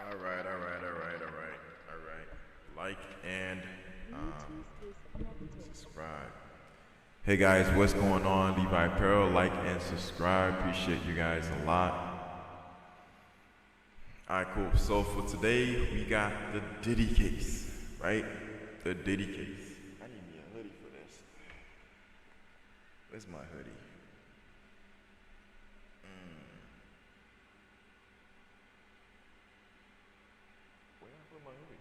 All right, all right, all right, all right, all right. Like and subscribe. Hey guys, what's going on? Levi Pearl, like and subscribe. Appreciate you guys a lot. All right, cool. So for today, we got the Diddy case, right? The Diddy case. I need me a hoodie for this. Where's my hoodie? Where did I put my hoodie?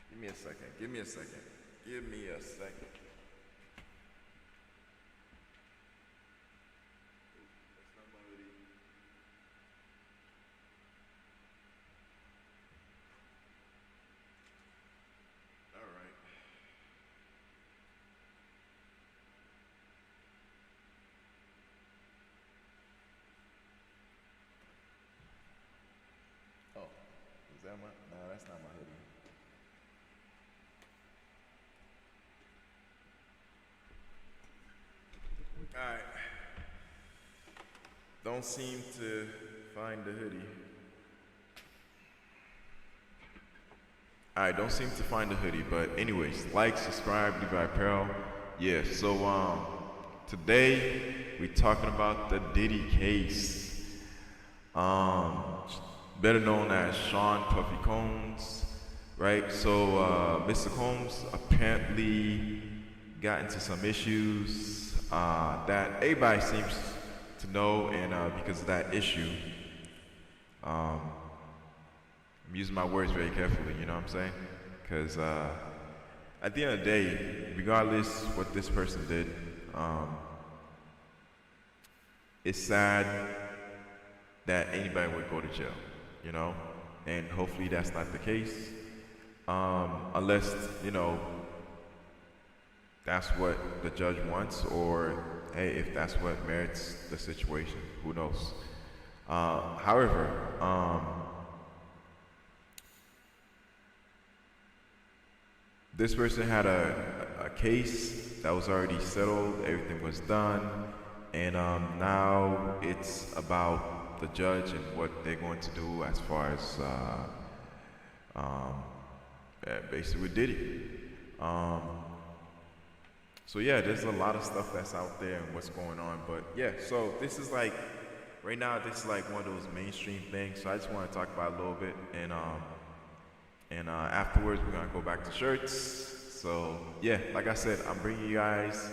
Give me a second. Give me a second. Give me a second. That's not my hoodie. All right. Oh, is that my? No, that's not my hoodie. All right. Don't seem to find the hoodie. Alright, don't seem to find the hoodie, but anyways, like, subscribe, Levi Apparel. Yeah, so today we talking about the Diddy case. Better known as Sean Puffy Combs, right? So Mr. Combs apparently got into some issues that everybody seems to know, and because of that issue, I'm using my words very carefully, you know what I'm saying? Because at the end of the day, regardless what this person did, it's sad that anybody would go to jail, you know? And hopefully that's not the case, unless, you know, that's what the judge wants, or hey, if that's what merits the situation, who knows? However, this person had a case that was already settled, everything was done, and now it's about the judge and what they're going to do as far as basically with Diddy. So yeah, there's a lot of stuff that's out there and what's going on, but yeah, so this is like, right now this is like one of those mainstream things, so I just want to talk about it a little bit, and afterwards we're gonna go back to shirts. So yeah, like I said, I'm bringing you guys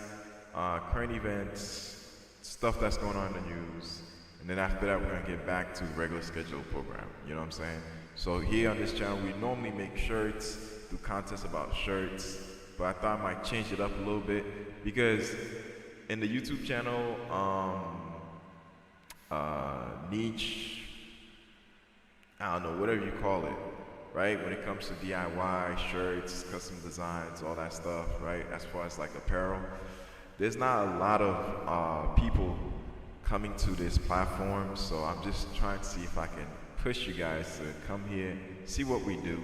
current events, stuff that's going on in the news, and then after that we're gonna get back to regular scheduled program. You know what I'm saying? So here on this channel, we normally make shirts, do contests about shirts, but I thought I might change it up a little bit because in the YouTube channel, niche, I don't know, whatever you call it, right? When it comes to DIY, shirts, custom designs, all that stuff, right? As far as like apparel, there's not a lot of people coming to this platform, so I'm just trying to see if I can push you guys to come here, see what we do,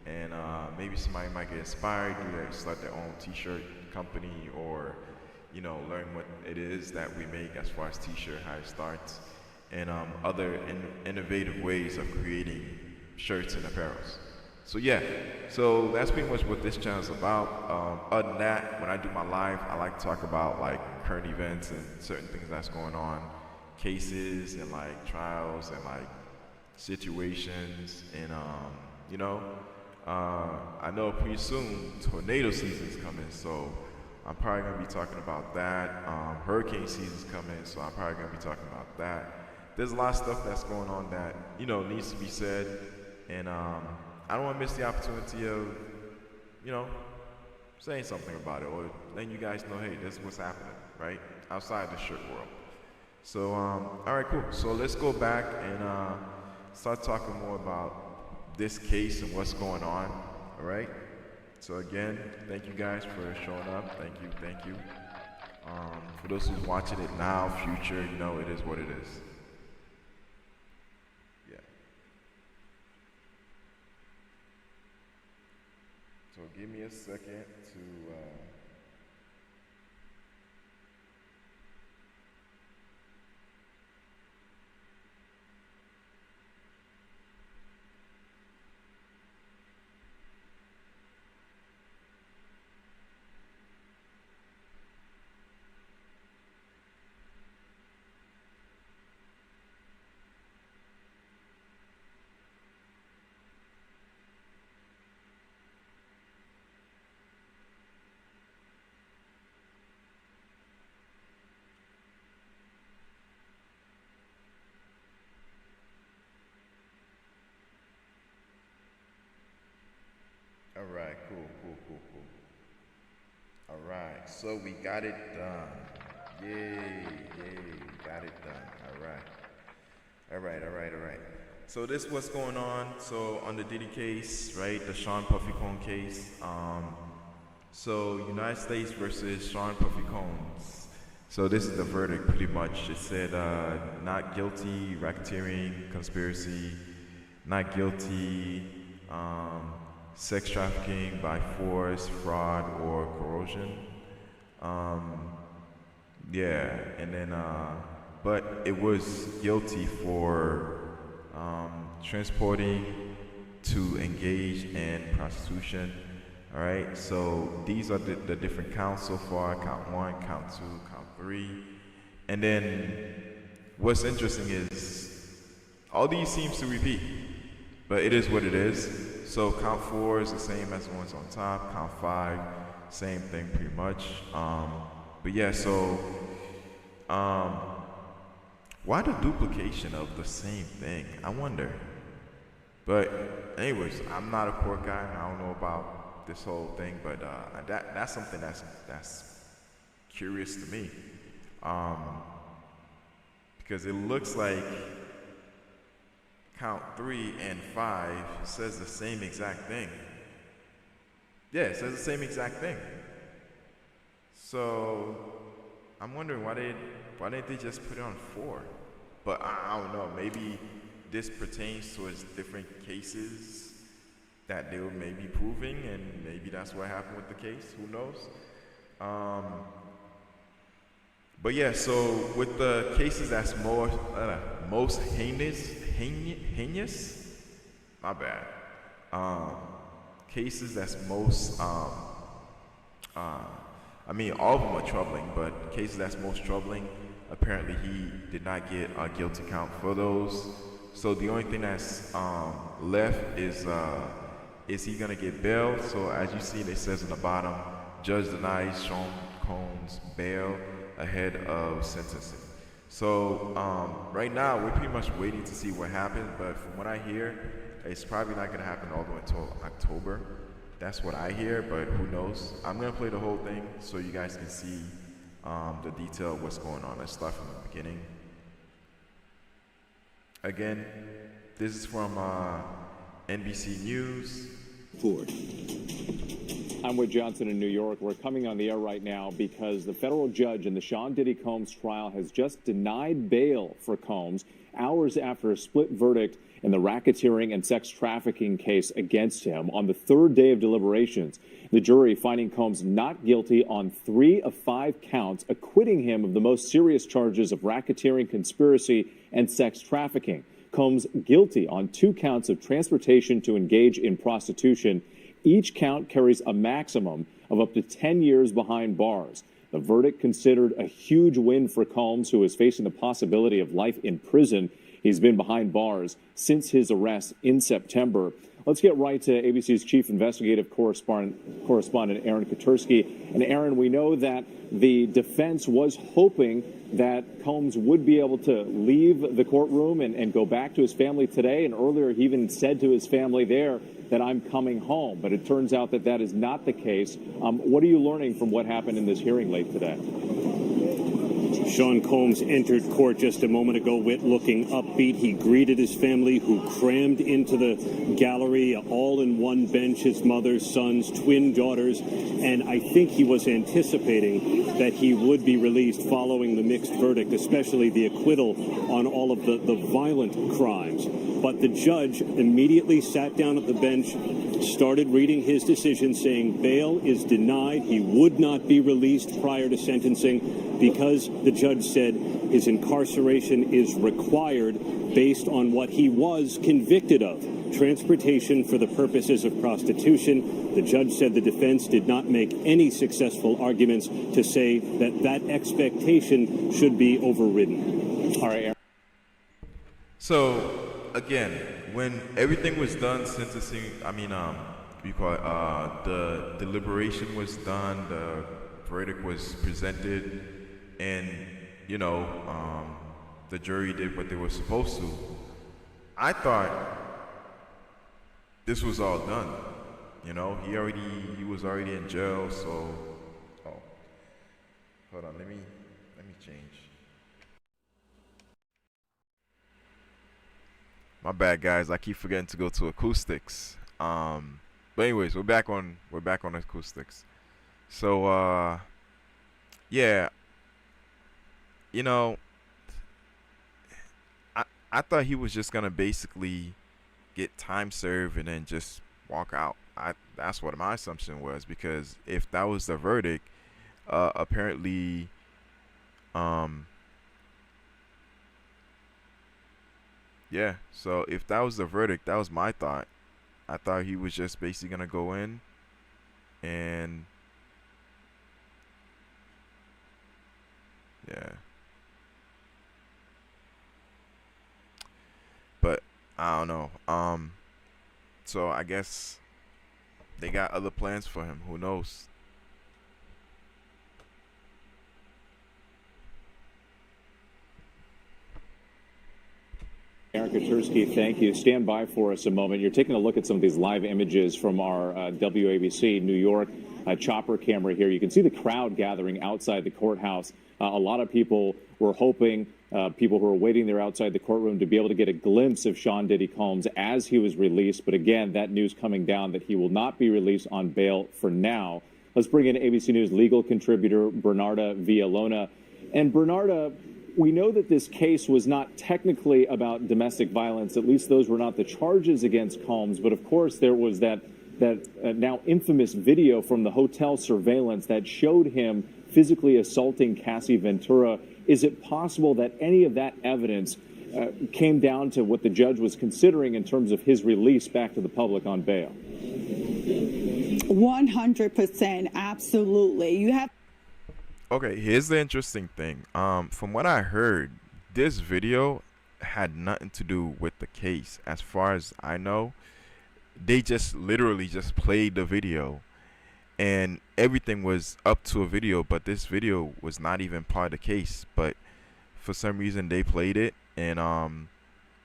and maybe somebody might get inspired, start their own t-shirt company, or you know, learn what it is that we make as far as t-shirt, how it starts, and other innovative ways of creating shirts and apparels. So yeah, so that's pretty much what this channel is about. Other than that, when I do my live, I like to talk about like current events and certain things that's going on, cases and like trials and like situations, and you know, I know pretty soon tornado season's coming, so I'm probably gonna be talking about that. Hurricane season's coming, so I'm probably gonna be talking about that. There's a lot of stuff that's going on that, you know, needs to be said, and I don't want to miss the opportunity of, you know, saying something about it, or letting you guys know, hey, this is what's happening, right, outside the shirt world. So all right, cool. So let's go back and start talking more about this case and what's going on. All right. So again, thank you guys for showing up. Thank you, thank you. For those who's watching it now, future, you know, it is what it is. Yeah. So give me a second to. All right, so we got it done. Yay, got it done. All right. So this what's going on. So on the Diddy case, right, the Sean Puffy Combs case. So United States versus Sean Puffy Combs. So this is the verdict, pretty much. It said not guilty, racketeering, conspiracy, not guilty, sex trafficking by force, fraud, or coercion. Yeah, and then, but it was guilty for transporting to engage in prostitution. All right, so these are the different counts so far: count 1, count 2, count 3. And then what's interesting is all these seems to repeat, but it is what it is. So count 4 is the same as the ones on top. Count 5, same thing pretty much. But yeah, so why the duplication of the same thing? I wonder. But anyways, I'm not a court guy. I don't know about this whole thing, but that's something that's curious to me. Because it looks like count 3 and 5 says the same exact thing. Yeah, it says the same exact thing. So I'm wondering why didn't they just put it on 4? But I don't know. Maybe this pertains towards different cases that they were maybe proving, and maybe that's what happened with the case. Who knows? But yeah, so with the cases that's most heinous, my bad. Cases that's most, I mean, all of them are troubling, but cases that's most troubling, apparently he did not get a guilty count for those. So the only thing that's left is he gonna get bail? So as you see, it says on the bottom, judge denies Sean Combs bail ahead of sentencing. So right now we're pretty much waiting to see what happens, but from what I hear, it's probably not gonna happen all the way until October. That's what I hear, but who knows? I'm gonna play the whole thing so you guys can see the detail of what's going on. Let's start from the beginning. Again, this is from NBC News. I'm with Johnson in New York. We're coming on the air right now because the federal judge in the Sean Diddy Combs trial has just denied bail for Combs hours after a split verdict in the racketeering and sex trafficking case against him. On the third day of deliberations, the jury finding Combs not guilty on 3 of 5 counts, acquitting him of the most serious charges of racketeering, conspiracy, and sex trafficking. Combs guilty on 2 counts of transportation to engage in prostitution. Each count carries a maximum of up to 10 years behind bars. The verdict considered a huge win for Combs, who is facing the possibility of life in prison. He's been behind bars since his arrest in September. Let's get right to ABC's chief investigative correspondent Aaron Katursky. And Aaron, we know that the defense was hoping that Combs would be able to leave the courtroom and go back to his family today. And earlier he even said to his family there that I'm coming home. But it turns out that that is not the case. What are you learning from what happened in this hearing late today? Sean Combs entered court just a moment ago, looking upbeat. He greeted his family, who crammed into the gallery, all in one bench, his mother, sons, twin daughters. And I think he was anticipating that he would be released following the mixed verdict, especially the acquittal on all of the violent crimes. But the judge immediately sat down at the bench, started reading his decision, saying bail is denied. He would not be released prior to sentencing because the judge said his incarceration is required based on what he was convicted of, transportation for the purposes of prostitution. The judge said the defense did not make any successful arguments to say that that expectation should be overridden. All right, Aaron. So again, when everything was done, sentencing, the deliberation was done, the verdict was presented, and the jury did what they were supposed to. I thought this was all done. He was already in jail, so Hold on, let me change. My bad, guys. I keep forgetting to go to acoustics. But anyways, we're back on acoustics. So yeah, you know, I thought he was just gonna basically get time served and then just walk out. That's what my assumption was, because if that was the verdict, apparently yeah, so if that was the verdict, that was my thought. I thought he was just basically gonna go in and yeah. But I don't know. So I guess they got other plans for him. Who knows? Erica Tursky, thank you. Stand by for us a moment. You're taking a look at some of these live images from our WABC New York chopper camera here. You can see the crowd gathering outside the courthouse. A lot of people were hoping, people who were waiting there outside the courtroom, to be able to get a glimpse of Sean Diddy Combs as he was released. But again, that news coming down that he will not be released on bail for now. Let's bring in ABC News legal contributor Bernarda Villalona. And Bernarda, we know that this case was not technically about domestic violence. At least those were not the charges against Combs. But of course, there was that now infamous video from the hotel surveillance that showed him physically assaulting Cassie Ventura. Is it possible that any of that evidence came down to what the judge was considering in terms of his release back to the public on bail? 100%, absolutely. You have. Okay, here's the interesting thing. From what I heard, this video had nothing to do with the case. As far as I know, they just literally just played the video, and everything was up to a video, but this video was not even part of the case. But for some reason they played it, and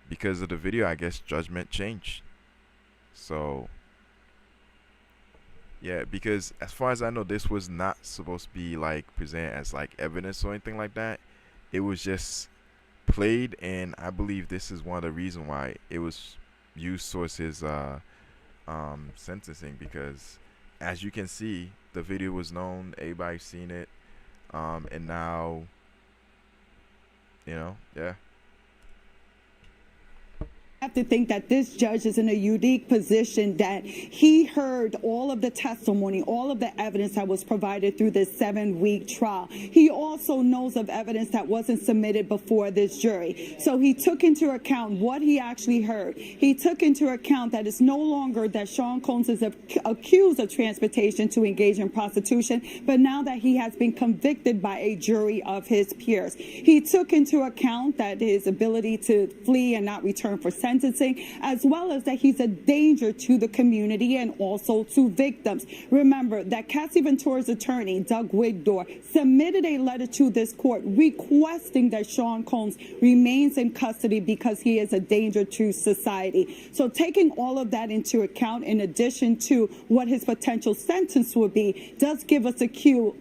because of the video, I guess judgment changed. So yeah, because as far as I know, this was not supposed to be like presented as like evidence or anything like that. It was just played, and I believe this is one of the reasons why it was used towards his sentencing, because as you can see, the video was known, everybody's seen it, and now, yeah. I have to think that this judge is in a unique position that he heard all of the testimony, all of the evidence that was provided through this 7-week trial. He also knows of evidence that wasn't submitted before this jury. So he took into account what he actually heard. He took into account that it's no longer that Sean Combs is accused of transportation to engage in prostitution, but now that he has been convicted by a jury of his peers. He took into account that his ability to flee and not return for sentencing, as well as that he's a danger to the community and also to victims. Remember that Cassie Ventura's attorney, Doug Wigdor, submitted a letter to this court requesting that Sean Combs remains in custody because he is a danger to society. So taking all of that into account, in addition to what his potential sentence would be, does give us a cue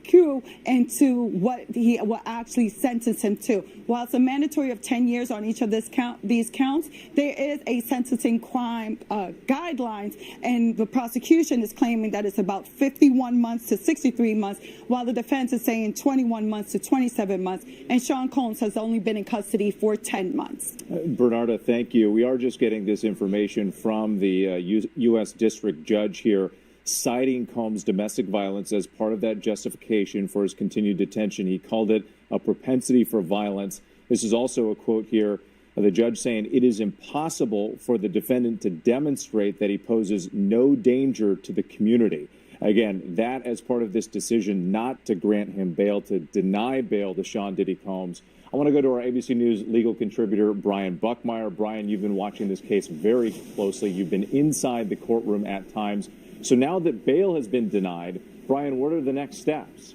into what he will actually sentence him to. While it's a mandatory of 10 years on each of these counts, there is a sentencing crime guidelines, and the prosecution is claiming that it's about 51 months to 63 months, while the defense is saying 21 months to 27 months, and Sean Combs has only been in custody for 10 months. Bernarda, thank you. We are just getting this information from the U.S. District Judge here, citing Combs' domestic violence as part of that justification for his continued detention. He called it a propensity for violence. This is also a quote here, the judge saying it is impossible for the defendant to demonstrate that he poses no danger to the community. Again, that as part of this decision not to grant him bail, to deny bail to Sean Diddy Combs. I want to go to our ABC News legal contributor, Brian Buckmeyer. Brian, you've been watching this case very closely. You've been inside the courtroom at times. So now that bail has been denied, Brian, what are the next steps?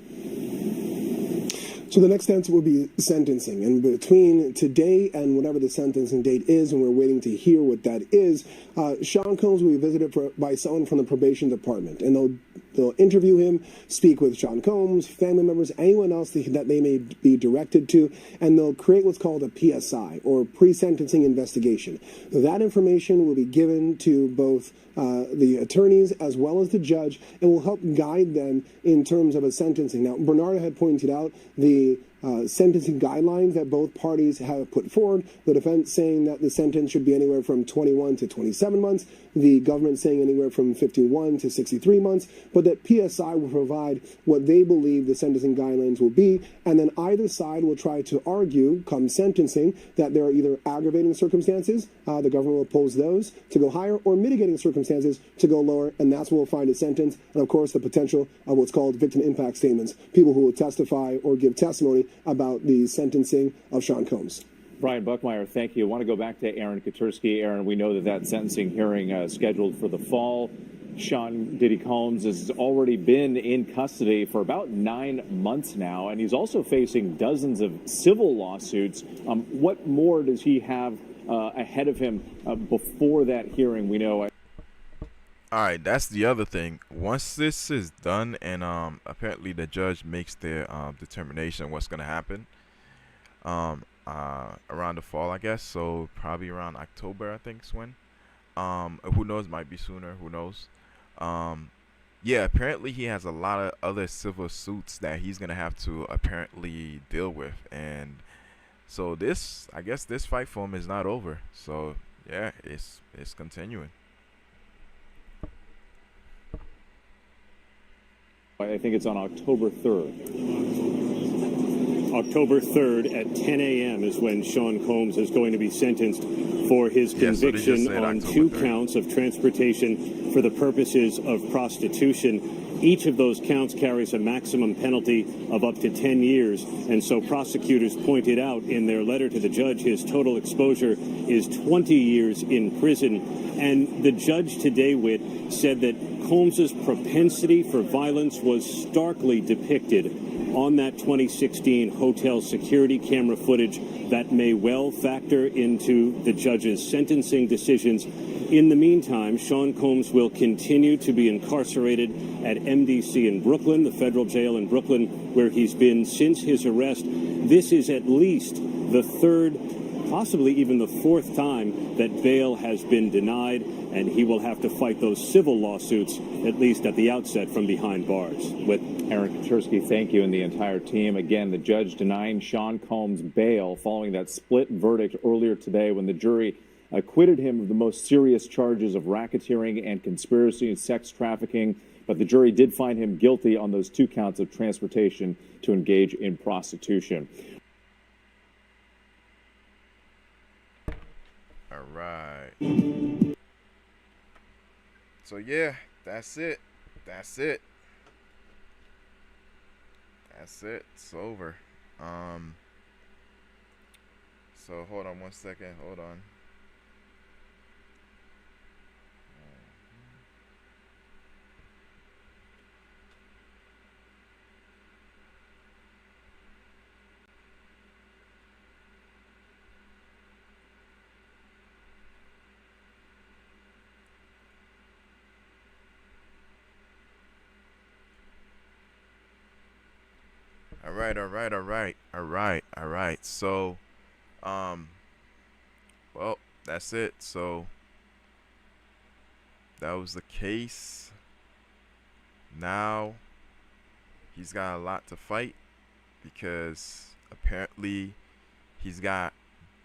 So the next steps will be sentencing. And between today and whatever the sentencing date is, and we're waiting to hear what that is, Sean Combs will be visited by someone from the probation department. And they'll They'll interview him, speak with Sean Combs, family members, anyone else that they may be directed to, and they'll create what's called a PSI, or pre-sentencing investigation. That information will be given to both the attorneys as well as the judge, and will help guide them in terms of a sentencing. Now, Bernardo had pointed out the sentencing guidelines that both parties have put forward. The defense saying that the sentence should be anywhere from 21 to 27 months. The government saying anywhere from 51 to 63 months. But that PSI will provide what they believe the sentencing guidelines will be. And then either side will try to argue, come sentencing, that there are either aggravating circumstances, the government will oppose those to go higher, or mitigating circumstances to go lower. And that's where we'll find a sentence. And of course, the potential of what's called victim impact statements, people who will testify or give testimony about the sentencing of Sean Combs. Brian Buckmeyer, thank you. I want to go back to Aaron Katursky. Aaron, we know that sentencing hearing scheduled for the fall. Sean Diddy Combs has already been in custody for about 9 months now, and he's also facing dozens of civil lawsuits. What more does he have ahead of him before that hearing? We know. All right, that's the other thing. Once this is done, and apparently the judge makes their determination what's going to happen around the fall, I guess. So probably around October, I think is when. Who knows? Might be sooner. Who knows? Yeah, apparently he has a lot of other civil suits that he's going to have to apparently deal with. And so this, I guess this fight for him is not over. So yeah, it's continuing. I think it's on October 3rd. October 3rd at 10 a.m. is when Sean Combs is going to be sentenced for his conviction on 2 counts of transportation for the purposes of prostitution. Each of those counts carries a maximum penalty of up to 10 years. And so prosecutors pointed out in their letter to the judge his total exposure is 20 years in prison. And the judge today, Whit, said that Combs's propensity for violence was starkly depicted on that 2016 hotel security camera footage that may well factor into the judge's sentencing decisions. In the meantime, Sean Combs will continue to be incarcerated at MDC in Brooklyn, the federal jail in Brooklyn, where he's been since his arrest. This is at least the third, possibly even the fourth time that bail has been denied, and he will have to fight those civil lawsuits, at least at the outset, from behind bars. With Aaron Katursky, thank you, and the entire team. Again, the judge denying Sean Combs bail following that split verdict earlier today when the jury acquitted him of the most serious charges of racketeering and conspiracy and sex trafficking. But the jury did find him guilty on those 2 counts of transportation to engage in prostitution. All right. So yeah, that's it. That's it. That's it. It's over. So hold on 1 second. Hold on. All right. So, well, that's it. So, that was the case. Now, he's got a lot to fight because apparently he's got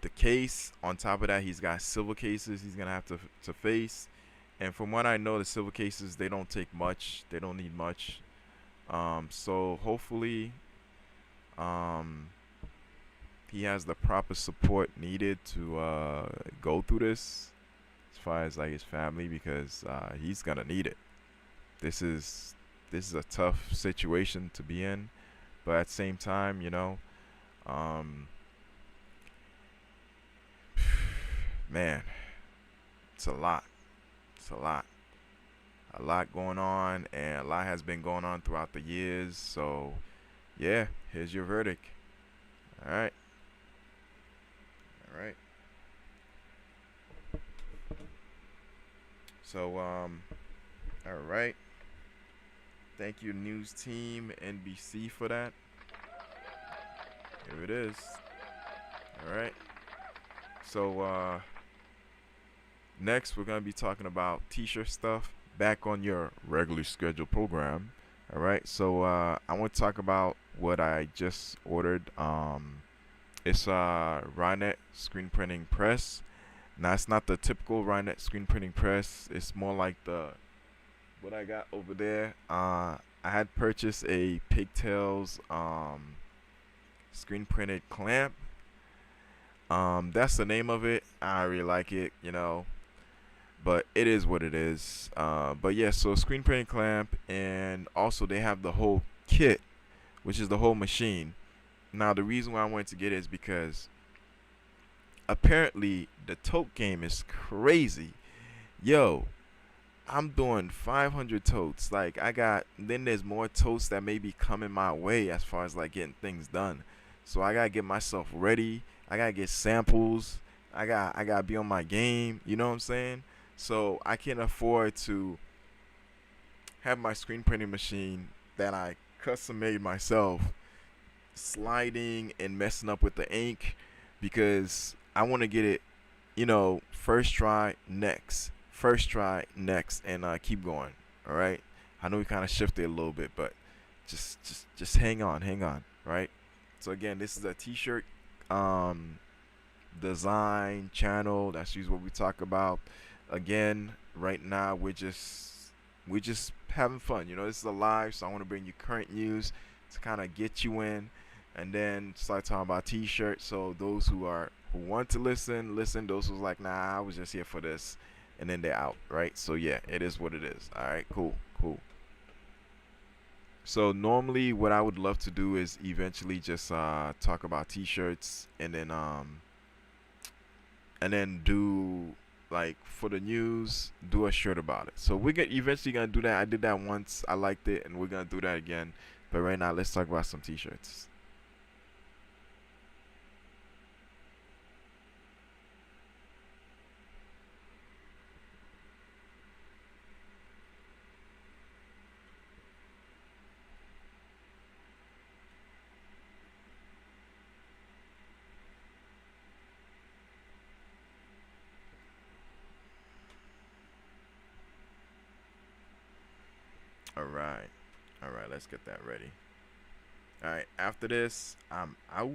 the case. On top of that, he's got civil cases he's going to have to face. And from what I know, the civil cases, they don't take much. They don't need much. So hopefully he has the proper support needed to go through this as far as like his family, because he's gonna need it. This is a tough situation to be in, but at the same time, you know, man, it's a lot. It's a lot going on, and a lot has been going on throughout the years. So yeah, here's your verdict. All right. So all right. Thank you, news team, NBC, for that. Here it is. All right. So next we're gonna be talking about t-shirt stuff. Back on your regularly scheduled program. All right. So I want to talk about what I just ordered. It's Rynet screen printing press. Now it's not the typical Rynet screen printing press. It's more like the what I got over there. I had purchased a Pigtails screen printed clamp. That's the name of it. I really like it, you know, but it is what it is. But yeah, so screen printing clamp, and also they have the whole kit, which is the whole machine. Now the reason why I wanted to get it is because apparently the tote game is crazy. Yo, I'm doing 500 totes. Like then there's more totes that may be coming my way as far as like getting things done. So I gotta get myself ready. I gotta get samples. I gotta be on my game. You know what I'm saying? So I can't afford to have my screen printing machine that I custom made myself sliding and messing up with the ink, because I want to get it, you know, first try next, and keep going. All right. I know we kind of shifted a little bit, but just hang on, right? So again, this is a t-shirt design channel. That's usually what we talk about. Again, right now we're just having fun. You know, this is a live, so I want to bring you current news to kind of get you in, and then start talking about t-shirts. So those who want to listen. Those who's like, nah, I was just here for this, and then they're out, right? So yeah, it is what it is. All right, cool. So normally what I would love to do is eventually just talk about t-shirts, and then do, like, for the news, do a shirt about it. So we're eventually gonna do that. I did that once, I liked it, and we're gonna do that again. But right now, let's talk about some t-shirts. All right, let's get that ready. All right, after this, I'm out.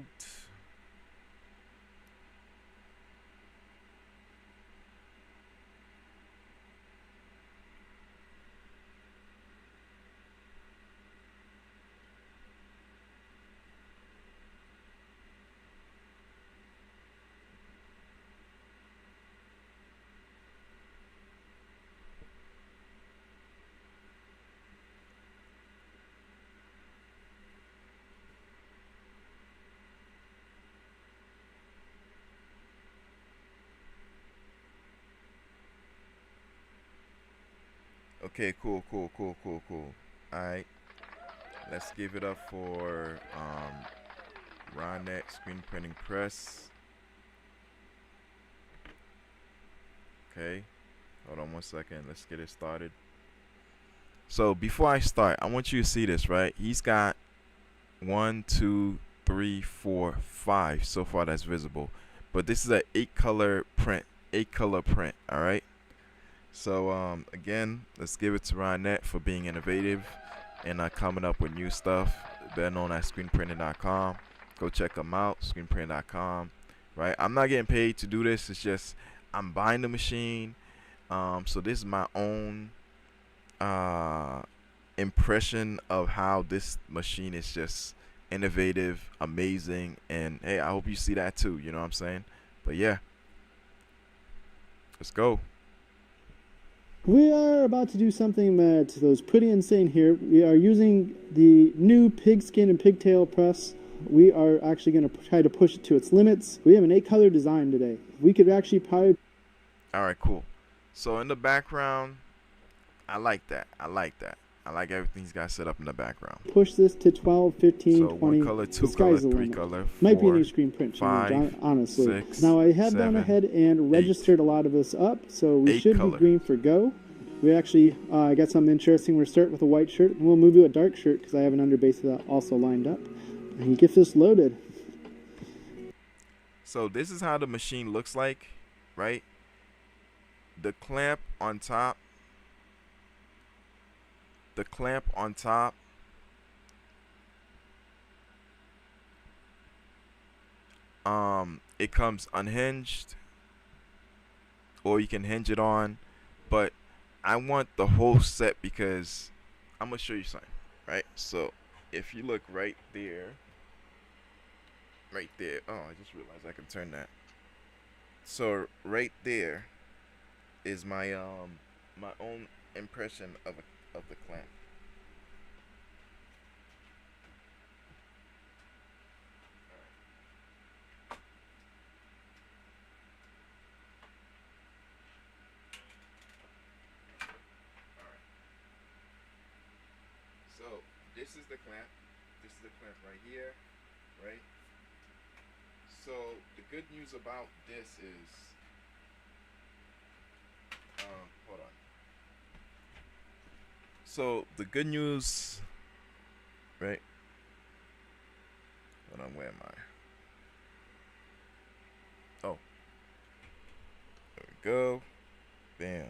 Okay, cool. Alright. Let's give it up for Rynet Screen Printing Press. Okay. Hold on 1 second. Let's get it started. So before I start, I want you to see this, right? He's got 1, 2, 3, 4, 5 so far that's visible. But this is an 8-color print. 8-color print, alright? So again, let's give it to Rynet for being innovative and coming up with new stuff. They're known as screenprinting.com. Go check them out, screenprinting.com. Right? I'm not getting paid to do this. It's just I'm buying the machine. So this is my own impression of how this machine is just innovative, amazing, and hey, I hope you see that too. You know what I'm saying? But yeah, let's go. We are about to do something that was pretty insane here. We are using the new pigskin and pigtail press. We are actually going to try to push it to its limits. We have an 8-color design today. We could actually probably... All right, cool. So in the background, I like that. I like everything he's got set up in the background. Push this to 12, 15, so 20. 1 color, 2 color, 3 color, 4, might be a new screen print 5, change, honestly. 6, now I have 7, gone ahead and registered 8, a lot of this up, so we should 8 color. be green for go. We actually got something interesting. We're starting with a white shirt, and we'll move to a dark shirt because I have an underbase that also lined up. And get this loaded. So this is how the machine looks like, right? The clamp on top. The clamp on top. It comes unhinged, or you can hinge it on, but I want the whole set because I'm gonna show you something, right? So if you look right there, oh, I just realized I can turn that. So right there is my my own impression of the clamp. So this is the clamp. This is the clamp right here, right? So the good news about this is, hold on. So the good news, right? Hold on, where am I? Oh, there we go. Bam.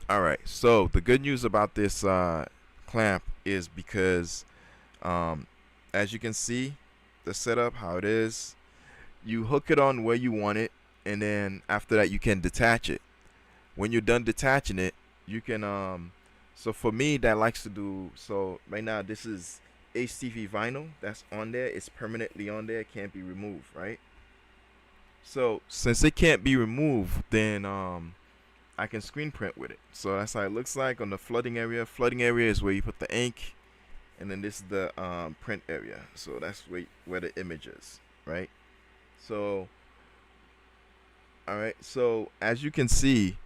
All right. So the good news about this clamp is because, as you can see, the setup how it is, you hook it on where you want it, and then after that you can detach it. When you're done detaching it, you can so for me that likes to do, so right now this is HTV vinyl that's on there. It's permanently on there, it can't be removed, right? So since it can't be removed, then I can screen print with it. So that's how it looks like on the flooding area. Flooding area is where you put the ink, and then this is the print area. So that's where the image is, right? So, all right. So as you can see,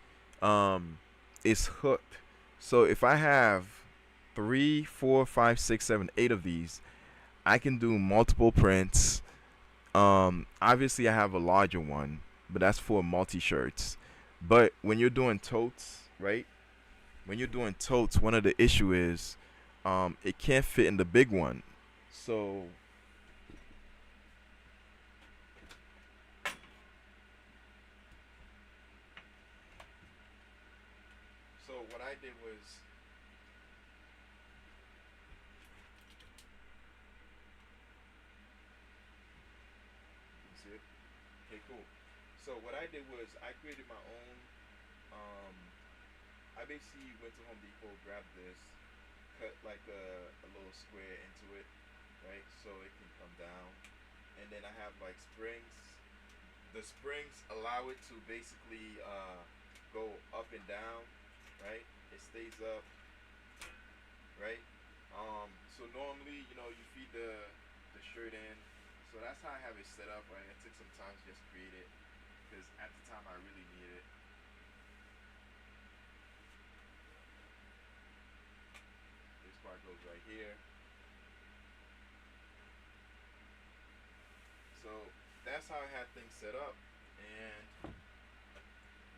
it's hooked. So if I have 3, 4, 5, 6, 7, 8 of these, I can do multiple prints. Obviously I have a larger one, but that's for multi-shirts. But when you're doing totes, right? When you're doing totes, one of the issue is it can't fit in the big one. So what I did was, you see it? Okay, cool. So what I did was I created my own. I basically went to Home Depot, grabbed this, cut like a little square into it, right? So it can come down, and then I have like springs. The springs allow it to basically go up and down, right? It stays up, right? So normally, you know, you feed the shirt in. So that's how I have it set up, right? It took some time to just create it, because at the time I really needed it. This part goes right here. So that's how I had things set up, and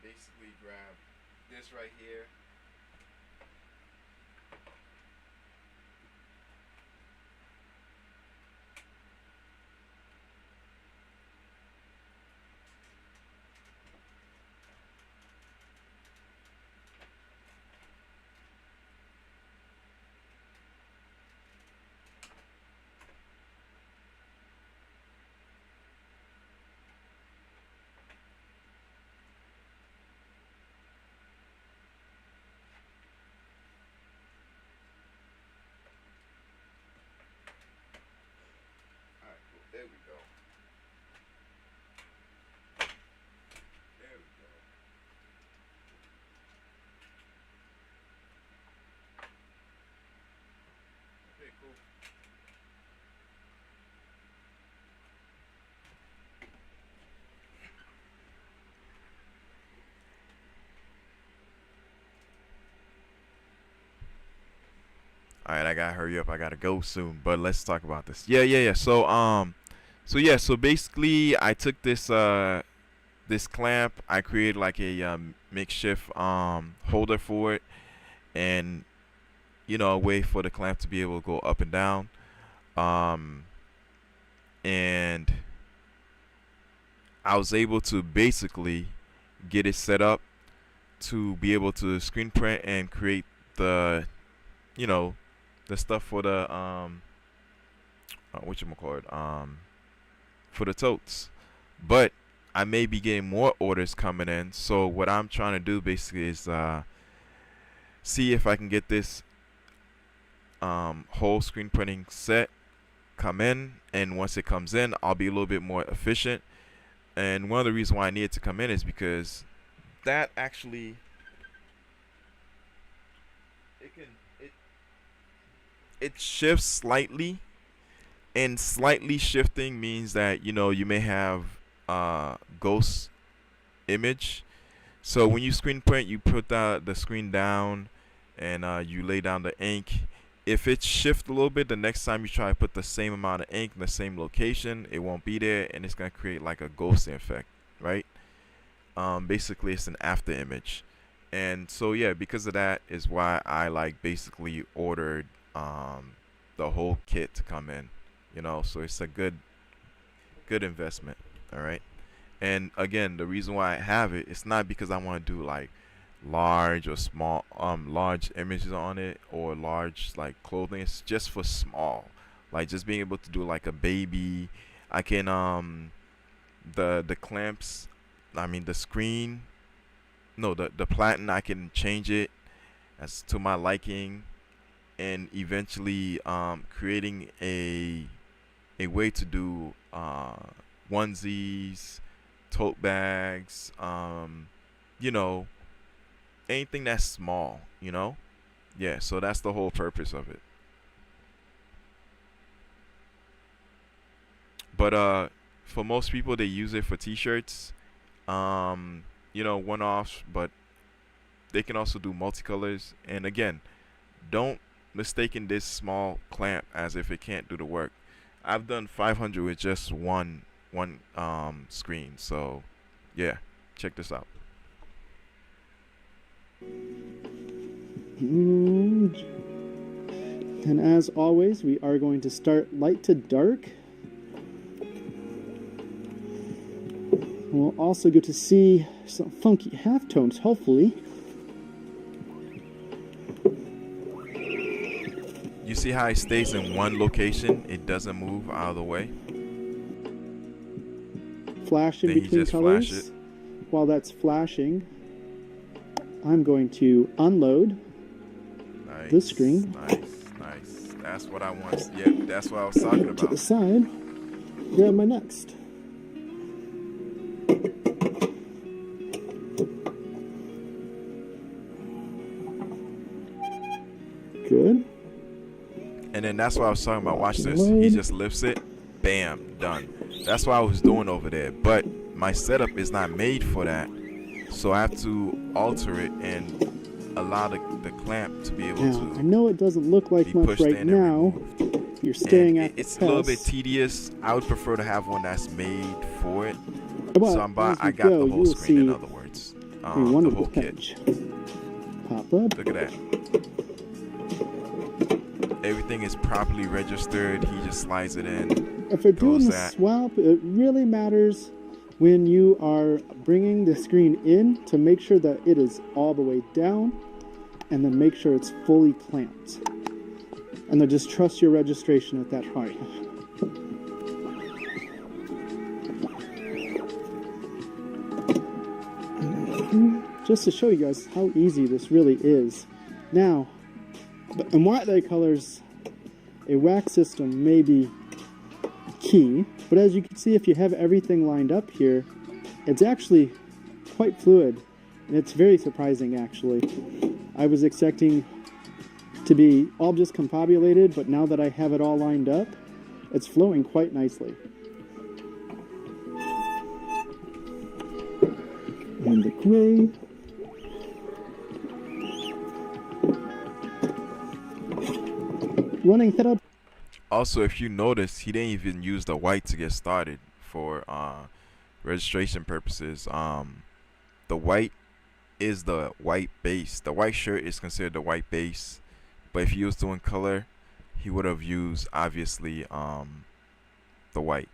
basically grab this right here. There we go. There we go. Okay, cool. All right, I gotta hurry up. I gotta go soon. But let's talk about this. Yeah. So so basically, I took this this clamp, I created like a makeshift holder for it, and a way for the clamp to be able to go up and down. And I was able to basically get it set up to be able to screen print and create the the stuff for the for the totes. But I may be getting more orders coming in, so what I'm trying to do basically is see if I can get this whole screen printing set come in, and once it comes in, I'll be a little bit more efficient. And one of the reasons why I need it to come in is because that actually it shifts slightly, and slightly shifting means that you may have ghost image. So when you screen print, you put the screen down and you lay down the ink. If it shifts a little bit, the next time you try to put the same amount of ink in the same location, it won't be there, and it's going to create like a ghosting effect, right? Basically, it's an after image. And so, yeah, because of that is why I basically ordered the whole kit to come in, so it's a good investment, all right? And again, the reason why I have it, it's not because I want to do like large or small large images on it, or large clothing. It's just for small, just being able to do like a baby. I can the clamps, the screen, no, the platen, I can change it as to my liking, and eventually creating a way to do onesies, tote bags, anything that's small, yeah. So that's the whole purpose of it. But for most people, they use it for t-shirts, one-offs, but they can also do multicolors. And again, don't mistaken this small clamp as if it can't do the work. I've done 500 with just one screen. So yeah, check this out. And as always, we are going to start light to dark. We'll also get to see some funky halftones, hopefully. You see how it stays in one location? It doesn't move out of the way. Flash in Then you between just colors. flash it. While that's flashing, I'm going to unload the screen. Nice. That's what I want. Yeah, that's what I was talking about. To the side, grab my next. Good. And then that's what I was talking about. Watch this. He just lifts it. Bam. Done. That's what I was doing over there. But my setup is not made for that. So I have to alter it and allow the clamp to be able to. I know it doesn't look like much right now. You're staring at it's the a little bit tedious. I would prefer to have one that's made for it. But So I got the whole screen, in other words. The whole kit. Pop up. Look at that. Everything is properly registered. He just slides it in. If you're doing goes the that. swap, it really matters when you are bringing the screen in to make sure that it is all the way down, and then make sure it's fully clamped. And then just trust your registration at that height. Just to show you guys how easy this really is. Now, in white light colors, a wax system may be key, but as you can see, if you have everything lined up here, it's actually quite fluid, and it's very surprising actually. I was expecting to be all just confabulated, but now that I have it all lined up, it's flowing quite nicely. And the gray. Running setup. Also, if you notice, he didn't even use the white to get started for registration purposes, the white is the white base. The white shirt is considered the white base, but if he was doing color, he would have used obviously the white.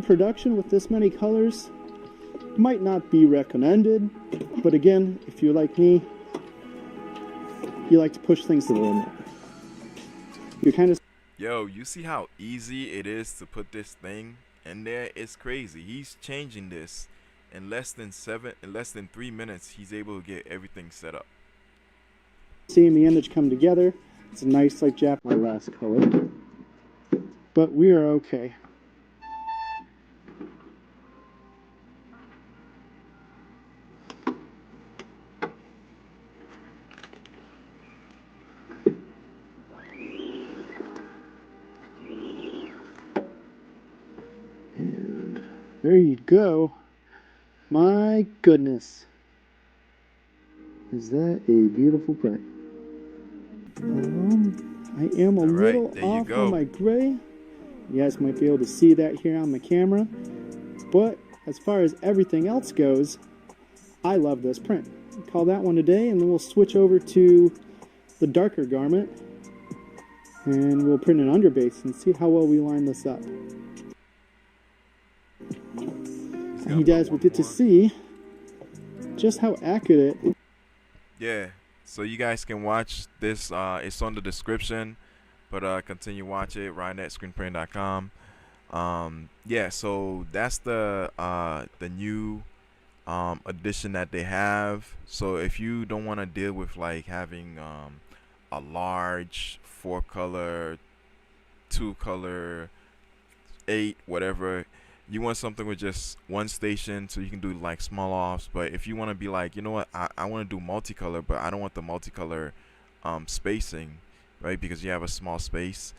Production with this many colors might not be recommended, but again, if you're like me, you like to push things to the limit. You're kind of... Yo, you see how easy it is to put this thing in there? It's crazy. He's changing this in less than 3 minutes. He's able to get everything set up. Seeing the image come together, it's a nice like my last color, but we are okay. And there you go. My goodness. Is that a beautiful print? I am a little off on my gray. You guys might be able to see that here on the camera. But as far as everything else goes, I love this print. Call that one a day, and then we'll switch over to the darker garment. And we'll print an underbase and see how well we line this up. And you guys will get to see just how accurate. Yeah, so you guys can watch this. It's on the description, but continue watch it right at screenprinting.com. Yeah, so that's the new edition that they have. So if you don't want to deal with like having a large 4-color, 2-color, 8, whatever, you want something with just one station so you can do like small offs. But if you want to be like, you know what, I want to do multicolor, but I don't want the multicolor spacing, right, because you have a small space,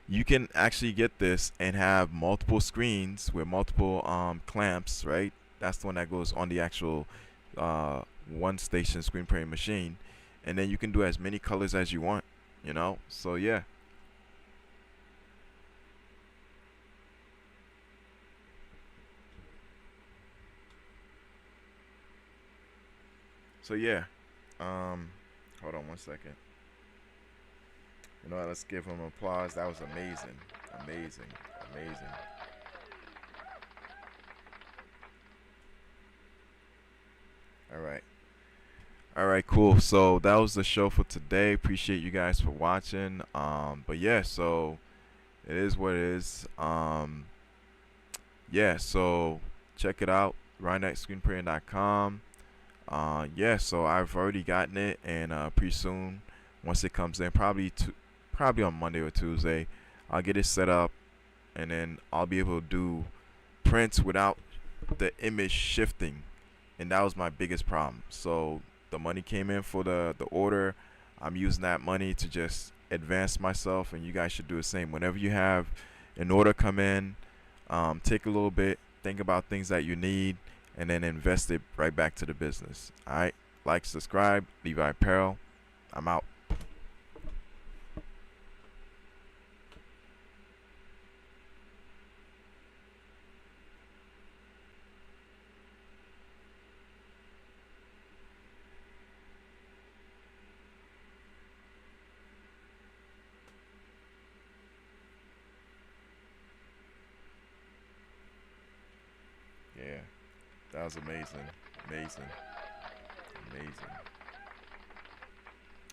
you can actually get this and have multiple screens with multiple clamps, right? That's the one that goes on the actual one station screen printing machine, and then you can do as many colors as you want, you know. So yeah. So yeah, hold on one second. You know what, let's give him applause. That was amazing, amazing, amazing. All right, cool. So that was the show for today. Appreciate you guys for watching. But yeah, so it is what it is. Yeah, so check it out, rhinex-screenprinting.com. Yeah, so I've already gotten it, and pretty soon, once it comes in, probably on Monday or Tuesday, I'll get it set up, and then I'll be able to do prints without the image shifting, and that was my biggest problem. So the money came in for the order. I'm using that money to just advance myself, and you guys should do the same. Whenever you have an order come in, take a little bit, think about things that you need, and then invest it right back to the business. All right, like, subscribe, Levi Apparel. I'm out. Yeah, that was amazing, amazing, amazing.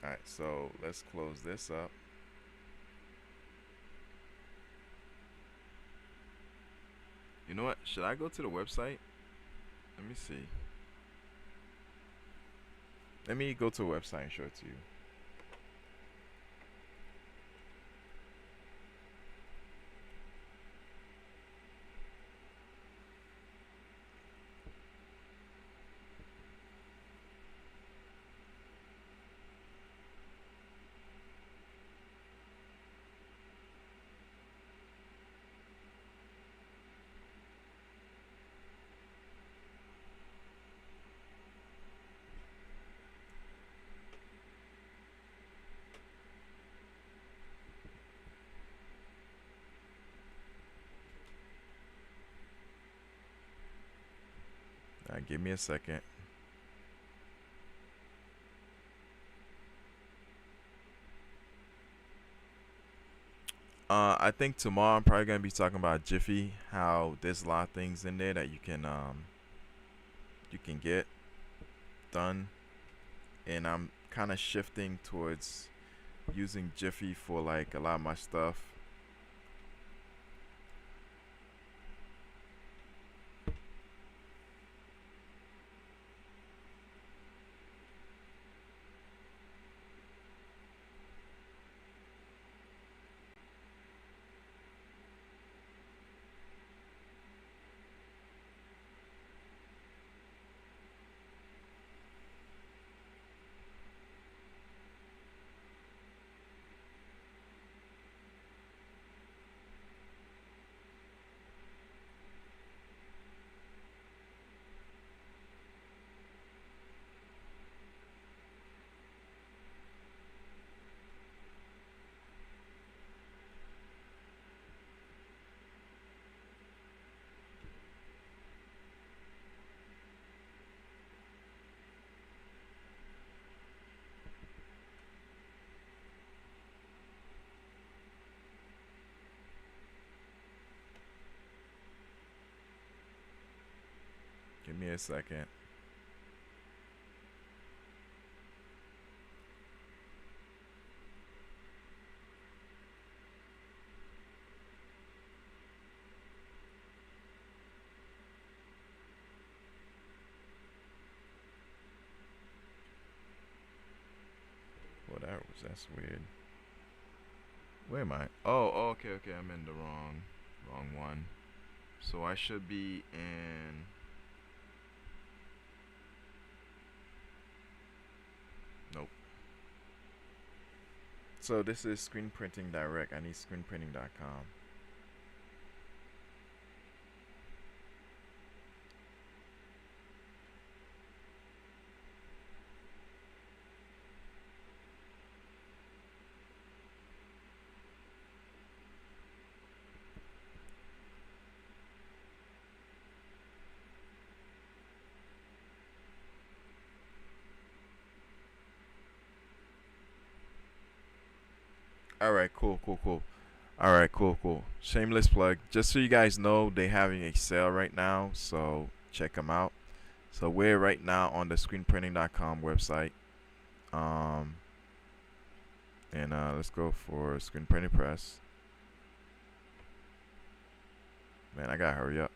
All right, so let's close this up. You know what? Should I go to the website? Let me see. Let me go to a website and show it to you. Give me a second. I think tomorrow I'm probably gonna be talking about Jiffy, how there's a lot of things in there that you can get done, and I'm kind of shifting towards using Jiffy for like a lot of my stuff. Give me a second. Whatever, that's weird. Where am I? Oh, okay, I'm in the wrong one. So I should be in. Nope. So this is Screen Printing Direct. I need screenprinting.com. Alright, cool. Alright, cool. Shameless plug. Just so you guys know, they're having a sale right now, so check them out. So we're right now on the screenprinting.com website. And let's go for screen printing press. Man, I gotta hurry up.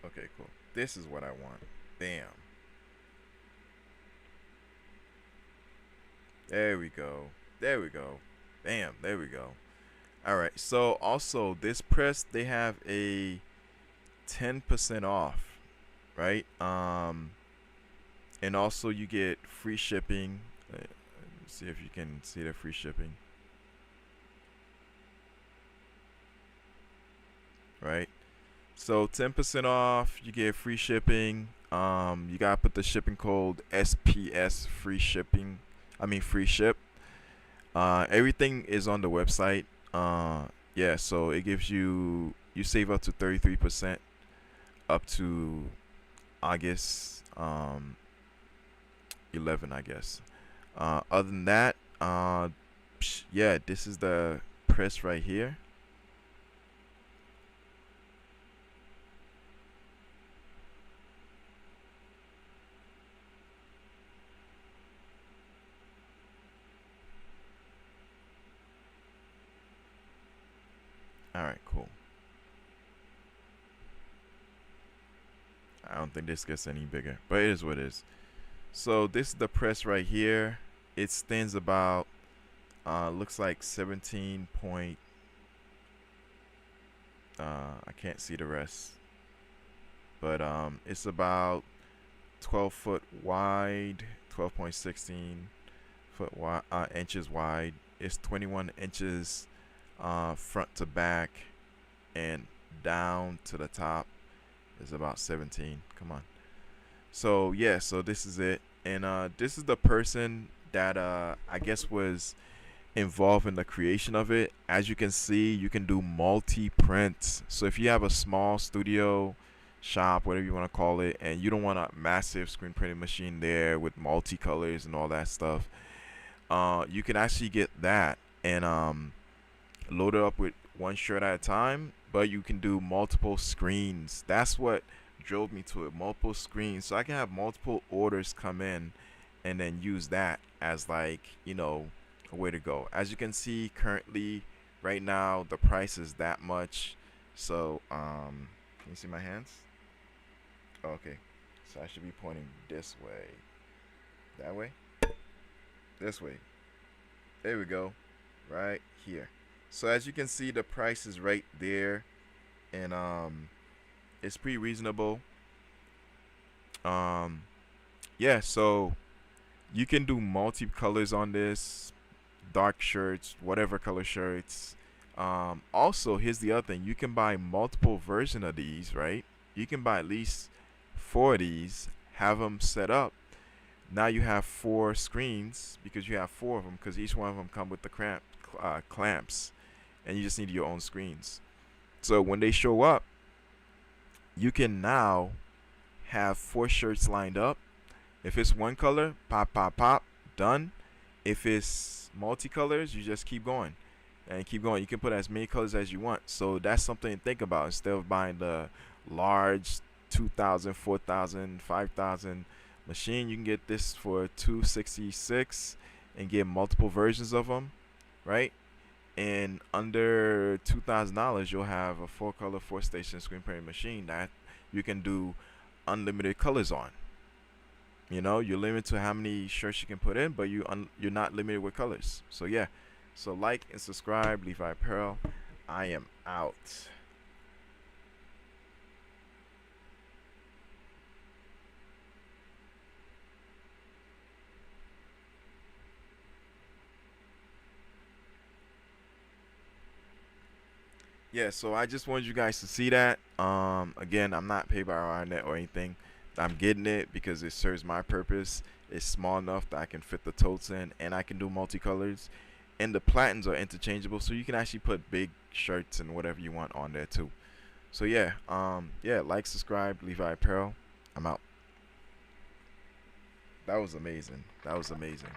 Okay, cool. This is what I want. Bam. There we go. Bam. There we go. Alright, so also this press, they have a 10% off, right? And also you get free shipping. Let me see if you can see the free shipping. Right? So 10% off, you get free shipping. You gotta put the shipping code SPS free shipping. Free ship. Everything is on the website. Yeah, so it gives you save up to 33% up to August 11, I guess. Other than that, yeah, this is the press right here. Alright, cool. I don't think this gets any bigger, but it is what it is. So this is the press right here. It stands about looks like 17 point I can't see the rest. but it's about 12 foot wide, 12.16 foot wide, inches wide. It's 21 inches front to back, and down to the top is about 17. Come on. So yeah, so this is it, and this is the person that I guess was involved in the creation of it. As you can see, you can do multi-prints. So if you have a small studio shop, whatever you want to call it, and you don't want a massive screen printing machine there with multicolors and all that stuff, you can actually get that and load it up with one shirt at a time, but you can do multiple screens. That's what drove me to it, multiple screens, so I can have multiple orders come in and then use that as, like, you know, a way to go. As you can see, currently right now the price is that much. So can you see my hands? Okay, so I should be pointing this way, that way, this way. There we go, right here. So as you can see, the price is right there, and it's pretty reasonable. Yeah, so you can do multi-colors on this, dark shirts, whatever color shirts. Also, here's the other thing: you can buy multiple versions of these, right? You can buy at least 4 of these, have them set up. Now you have 4 screens because you have 4 of them, because each one of them come with the clamps, and you just need your own screens. So when they show up, you can now have 4 shirts lined up. If it's one color, pop, pop, pop, done. If it's multicolors, you just keep going and keep going. You can put as many colors as you want. So that's something to think about. Instead of buying the large 2,000, 4,000, 5,000 machine, you can get this for $266 and get multiple versions of them, right? And under $2,000, you'll have a 4-color, 4-station screen printing machine that you can do unlimited colors on. You know, you're limited to how many shirts you can put in, but you're not limited with colors. So yeah, so like and subscribe, Levi Apparel. I am out. Yeah, so I just wanted you guys to see that. Again, I'm not paid by RNet or anything. I'm getting it because it serves my purpose. It's small enough that I can fit the totes in, and I can do multicolors. And the platens are interchangeable, so you can actually put big shirts and whatever you want on there too. So yeah, yeah, like, subscribe, Levi Apparel. I'm out. That was amazing. That was amazing.